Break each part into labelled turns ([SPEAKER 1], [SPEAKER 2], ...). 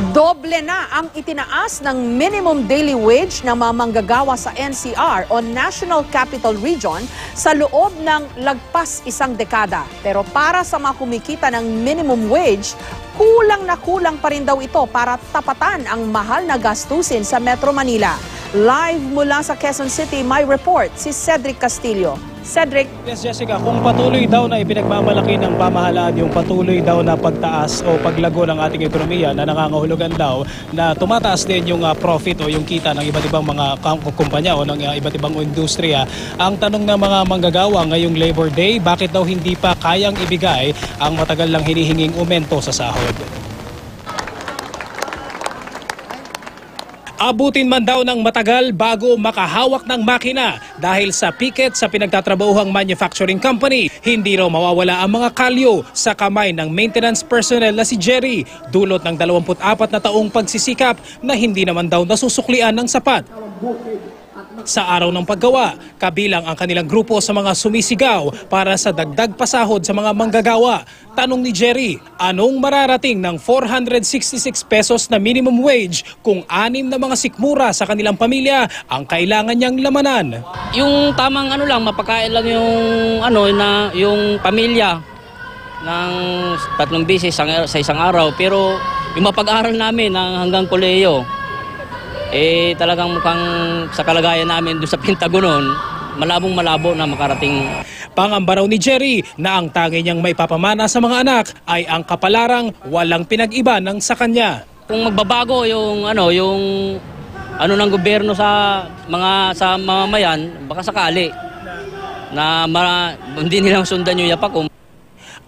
[SPEAKER 1] Doble na ang itinaas ng minimum daily wage ng mga manggagawa sa NCR o National Capital Region sa loob ng lagpas isang dekada. Pero para sa mga kumikita ng minimum wage, kulang na kulang pa rin daw ito para tapatan ang mahal na gastusin sa Metro Manila. Live mula sa Quezon City, may report si Cedric Castillo. Cedric.
[SPEAKER 2] Yes, Jessica, kung patuloy daw na ipinagmamalaki ng pamahalaan yung patuloy daw na pagtaas o paglago ng ating ekonomiya na nangangahulugan daw na tumataas din yung profit o yung kita ng iba't ibang mga kumpanya o ng iba't ibang industriya. Ang tanong ng mga manggagawa ngayong Labor Day, bakit daw hindi pa kayang ibigay ang matagal lang hinihinging aumento sa sahod? Abutin man daw ng matagal bago makahawak ng makina dahil sa piket sa pinagtatrabahuhang manufacturing company. Hindi raw mawawala ang mga kalyo sa kamay ng maintenance personnel na si Jerry, dulot ng 24 na taong pagsisikap na hindi naman daw nasusuklian ng sapat. Sa araw ng paggawa, kabilang ang kanilang grupo sa mga sumisigaw para sa dagdag pasahod sa mga manggagawa. Tanong ni Jerry, anong mararating ng 466 pesos na minimum wage kung 6 na mga sikmura sa kanilang pamilya ang kailangan niyang lamanan?
[SPEAKER 3] Yung tamang mapakain lang yung pamilya ng 3 beses sa isang araw, pero yung mapag-aral namin hanggang kolehiyo, talagang mukhang sa kalagayan namin doon sa Pentagon, malabong-malabo na makarating.
[SPEAKER 2] Pangamba raw ni Jerry na ang tangi niyang may papamana sa mga anak ay ang kapalarang walang pinag-iba ng sa kanya.
[SPEAKER 3] Kung magbabago yung ng gobyerno sa mamamayan, baka sakali na hindi nila sundan yung yapak ko.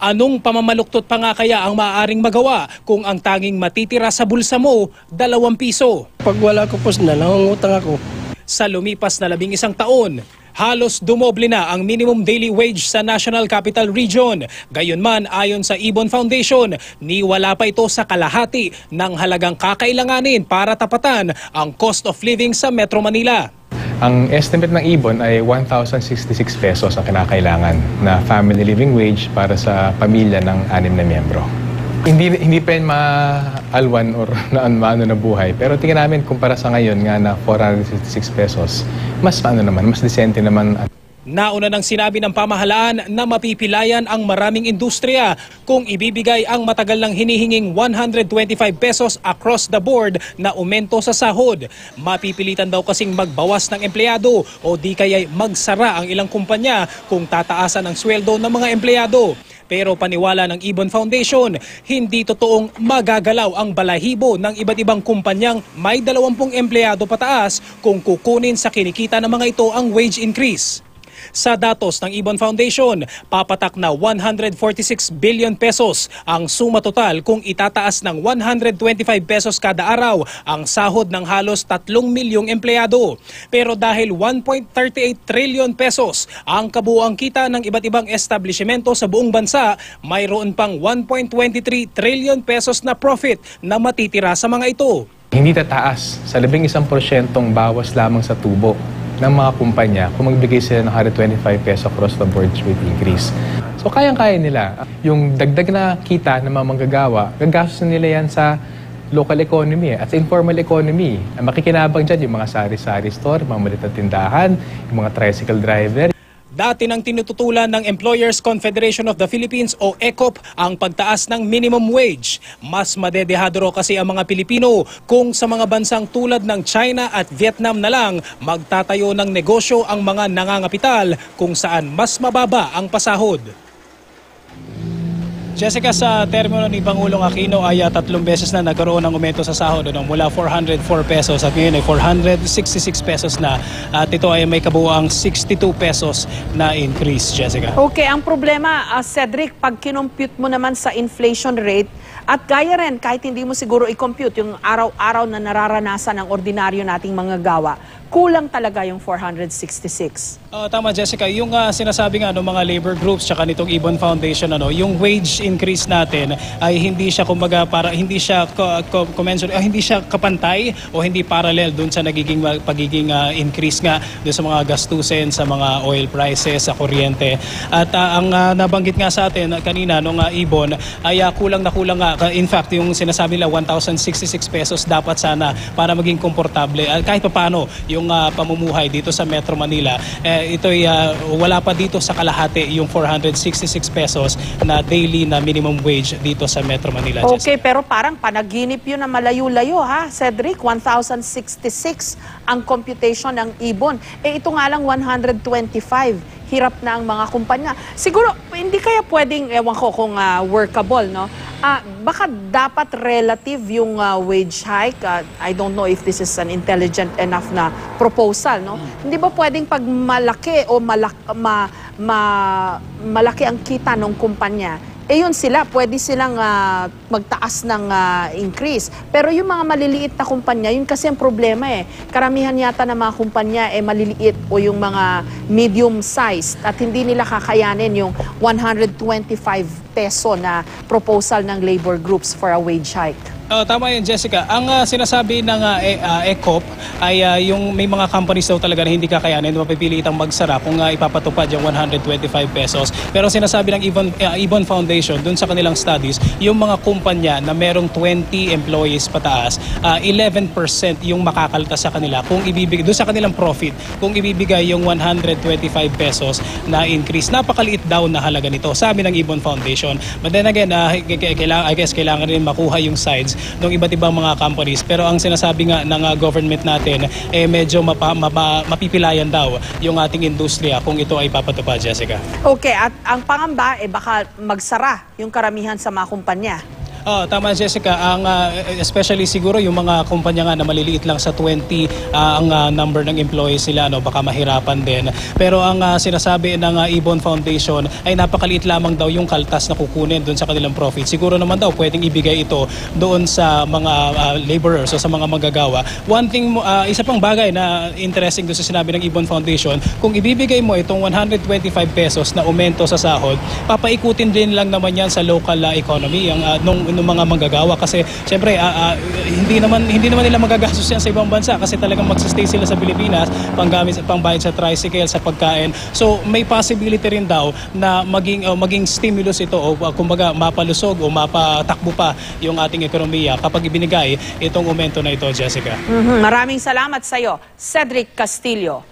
[SPEAKER 2] Anong pamamaluktot pa nga kaya ang maaaring magawa kung ang tanging matitira sa bulsa mo, 2 piso?
[SPEAKER 4] Pag wala ko pos na, nangungutang ako.
[SPEAKER 2] Sa lumipas na 11 taon, halos dumoble na ang minimum daily wage sa National Capital Region. Gayunman, ayon sa Ibon Foundation, niwala pa ito sa kalahati ng halagang kakailanganin para tapatan ang cost of living sa Metro Manila.
[SPEAKER 5] Ang estimate ng Ibon ay 1,066 pesos ang kinakailangan na family living wage para sa pamilya ng 6 na miyembro. Hindi pa yun maalwan or maano na buhay, pero tingnan namin kumpara sa ngayon nga na 466 pesos, mas disente naman.
[SPEAKER 2] Nauna nang sinabi ng pamahalaan na mapipilayan ang maraming industriya kung ibibigay ang matagal lang hinihinging 125 pesos across the board na aumento sa sahod. Mapipilitan daw kasing magbawas ng empleyado o di kaya'y magsara ang ilang kumpanya kung tataasan ang sweldo ng mga empleyado. Pero paniwala ng Ibon Foundation, hindi totoong magagalaw ang balahibo ng iba't ibang kumpanyang may 20 empleyado pataas kung kukunin sa kinikita ng mga ito ang wage increase. Sa datos ng Ibon Foundation, papatak na 146 billion pesos ang suma total kung itataas ng 125 pesos kada araw ang sahod ng halos 3 milyong empleyado. Pero dahil 1.38 trillion pesos ang kabuuang kita ng iba't ibang establishmento sa buong bansa, mayroon pang 1.23 trillion pesos na profit na matitira sa mga ito.
[SPEAKER 5] Hindi tataas sa 11% bawas lamang sa tubo ng mga kumpanya kung magbigay sila ng 125 peso across the board with increase. So kayang-kaya nila. Yung dagdag na kita ng mga manggagawa, gagastos nila yan sa local economy at sa informal economy. Ang makikinabang dyan yung mga sari-sari store, mga maliit na tindahan, yung mga tricycle driver.
[SPEAKER 2] Dati nang tinututulan ng Employers Confederation of the Philippines o ECOP ang pagtaas ng minimum wage. Mas madedehado raw kasi ang mga Pilipino kung sa mga bansang tulad ng China at Vietnam na lang magtatayo ng negosyo ang mga nangangapital kung saan mas mababa ang pasahod. Jessica, sa termino ni Pangulong Aquino ay 3 beses na nagkaroon ng aumento sa sahod mula 404 pesos at ngayon ay 466 pesos na at ito ay may kabuuang 62 pesos na increase, Jessica.
[SPEAKER 1] Okay, ang problema, Cedric, pag kinompute mo naman sa inflation rate at gaya rin kahit hindi mo siguro i-compute yung araw-araw na nararanasan ng ordinaryo nating mga gawa, kulang talaga yung 466.
[SPEAKER 2] Tama Jessica, yung sinasabi nga ng mga labor groups tsaka nitong Ibon Foundation yung wage increase natin ay hindi siya kumbaga hindi siya hindi siya kapantay o hindi parallel dun sa nagiging pagiging increase nga dun sa mga gastusin, sa mga oil prices, sa kuryente. At ang nabanggit nga sa atin kanina nung Ibon ay kulang na kulang nga. In fact, yung sinasabi nila 1,066 pesos dapat sana para maging komportable kahit paano yung pamumuhay dito sa Metro Manila. Ito'y wala pa dito sa kalahati yung 466 pesos na daily na minimum wage dito sa Metro Manila.
[SPEAKER 1] Okay, pero parang panaginip yun na malayo-layo ha, Cedric. 1,066 ang computation ng Ibon. Ito nga lang 125. Hirap na ang mga kumpanya. Siguro, hindi kaya pwedeng, ewan ko kung workable, no? Baka dapat relative yung wage hike. I don't know if this is an intelligent enough na proposal, no? Hindi ba pwedeng pag malaki o malaki ang kita ng kumpanya, yun sila, pwede silang magtaas ng increase. Pero yung mga maliliit na kumpanya, yun kasi ang problema Karamihan yata ng mga kumpanya maliliit o yung mga medium-sized at hindi nila kakayanin yung 125 peso na proposal ng labor groups for a wage hike.
[SPEAKER 2] Tama yun, Jessica. Ang sinasabi ng ECOP ay yung may mga companies daw talaga na hindi kakayanin, mapipilitang magsara kung ipapatupad yung 125 pesos. Pero sinasabi ng Ibon Foundation, dun sa kanilang studies, yung mga kumpanya na merong 20 employees pataas, 11% yung makakaltas sa kanila kung ibibigay, dun sa kanilang profit, kung ibibigay yung 125 pesos na increase. Napakaliit daw na halaga nito, sabi ng Ibon Foundation. But then again, I guess kailangan rin makuha yung sides ng iba't ibang mga companies. Pero ang sinasabi nga ng government natin, medyo mapipilayan daw yung ating industriya kung ito ay papatupad, Jessica.
[SPEAKER 1] Okay, at ang pangamba, baka magsara yung karamihan sa mga kumpanya.
[SPEAKER 2] Tama Jessica, ang especially siguro yung mga kumpanya nga na maliliit lang sa 20 ang number ng employees nila, baka mahirapan din. Pero ang sinasabi ng Ibon Foundation ay napakaliit lamang daw yung kaltas na kukunin doon sa kanilang profit. Siguro naman daw pwedeng ibigay ito doon sa mga laborers o sa mga manggagawa. One thing, isa pang bagay na interesting doon sa sinabi ng Ibon Foundation, kung ibibigay mo itong 125 pesos na aumento sa sahod, papaikutin din lang naman yan sa local economy ng mga manggagawa kasi syempre hindi naman nila magagastos yan sa ibang bansa kasi talagang magsa-stay sila sa Pilipinas pangbayad sa tricycle, sa pagkain. So may possibility rin daw na maging stimulus ito o kumbaga mapalusog o mapatakbo pa yung ating ekonomiya kapag ibinigay itong aumento na ito, Jessica.
[SPEAKER 1] Maraming salamat sa iyo, Cedric Castillo.